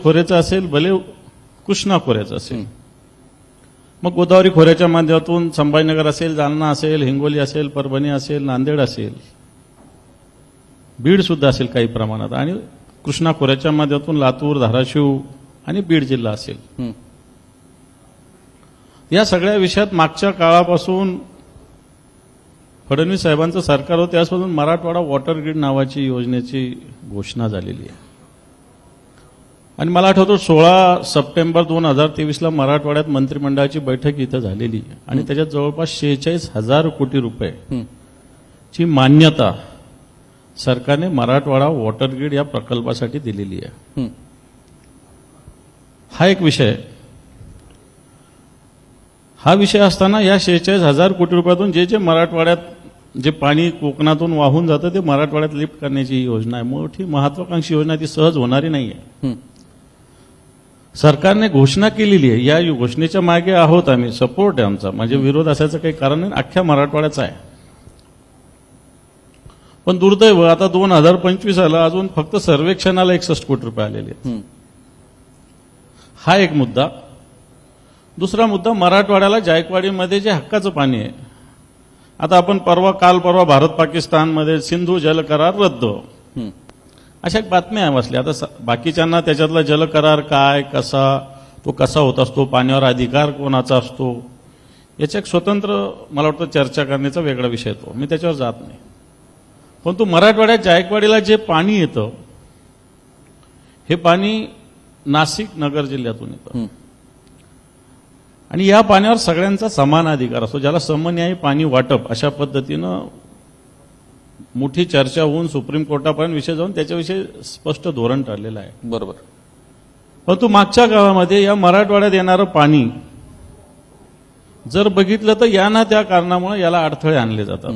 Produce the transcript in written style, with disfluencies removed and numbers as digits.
खोऱ्याचं असेल, भले कृष्णा खोऱ्याचं असेल, मग गोदावरी खोऱ्याच्या माध्यमातून संभाजीनगर असेल, जालना असेल, हिंगोली असेल, परभणी असेल, नांदेड असेल, बीड सुद्धा असेल काही प्रमाणात, आणि कृष्णा खोऱ्याच्या माध्यमातून लातूर, धाराशिव आणि बीड जिल्हा असेल. या सगळ्या विषयात मागच्या काळापासून फडणवीस साहेबांचं सरकार होतं त्यापासून मराठवाडा वॉटर ग्रीड नावाची योजनेची घोषणा झालेली आहे. आणि मला आठवतं 16 सप्टेंबर 2023ला मराठवाड्यात मंत्रिमंडळाची बैठक इथं झालेली आहे आणि त्याच्यात जवळपास 46,000 कोटी रुपये ची मान्यता सरकारने मराठवाडा वॉटर ग्रीड या प्रकल्पासाठी दिलेली आहे. हा एक विषय आहे. हा विषय असताना या 46,000 कोटी रुपयातून जे मराठवाड्यात जे पाणी कोकणातून वाहून जातं ते मराठवाड्यात लिफ्ट करण्याची ही योजना आहे. मोठी महत्वाकांक्षी योजना, ती सहज होणारी नाहीये. सरकारने घोषणा केलेली आहे. या घोषणेच्या मागे आहोत आम्ही, सपोर्ट आहे आमचा, म्हणजे विरोध असायचं काही कारण नाही, अख्ख्या मराठवाड्याचा आहे. पण दुर्दैव आता 2025 आला, अजून फक्त सर्वेक्षणाला 61 कोटी रुपये आलेले आहेत. हा एक मुद्दा. दुसरा मुद्दा, मराठवाड्याला जायकवाडीमध्ये जे हक्काचं पाणी आहे, आता आपण काल परवा भारत पाकिस्तानमध्ये सिंधू जल करार रद्द, अशा एक बातम्या वाचल्या. आता बाकीच्यांना त्याच्यातला जल करार काय, तो कसा होत असतो, पाण्यावर अधिकार कोणाचा असतो, याच्या एक स्वतंत्र मला वाटतं चर्चा करण्याचा वेगळा विषय तो, मी त्याच्यावर जात नाही. परंतु मराठवाड्यात जायकवाडीला जे पाणी येतं, हे पाणी नाशिक नगर जिल्ह्यातून येतं आणि या पाण्यावर सगळ्यांचा समान अधिकार असतो, ज्याला समन्यायी पाणी वाटप अशा पद्धतीनं मोठी चर्चा होऊन सुप्रीम कोर्टापर्यंत विषय जाऊन त्याच्याविषयी स्पष्ट धोरण ठरलेलं आहे. बरोबर. परंतु मागच्या काळामध्ये या मराठवाड्यात येणारं पाणी जर बघितलं तर या ना त्या कारणामुळे याला अडथळे आणले जातात.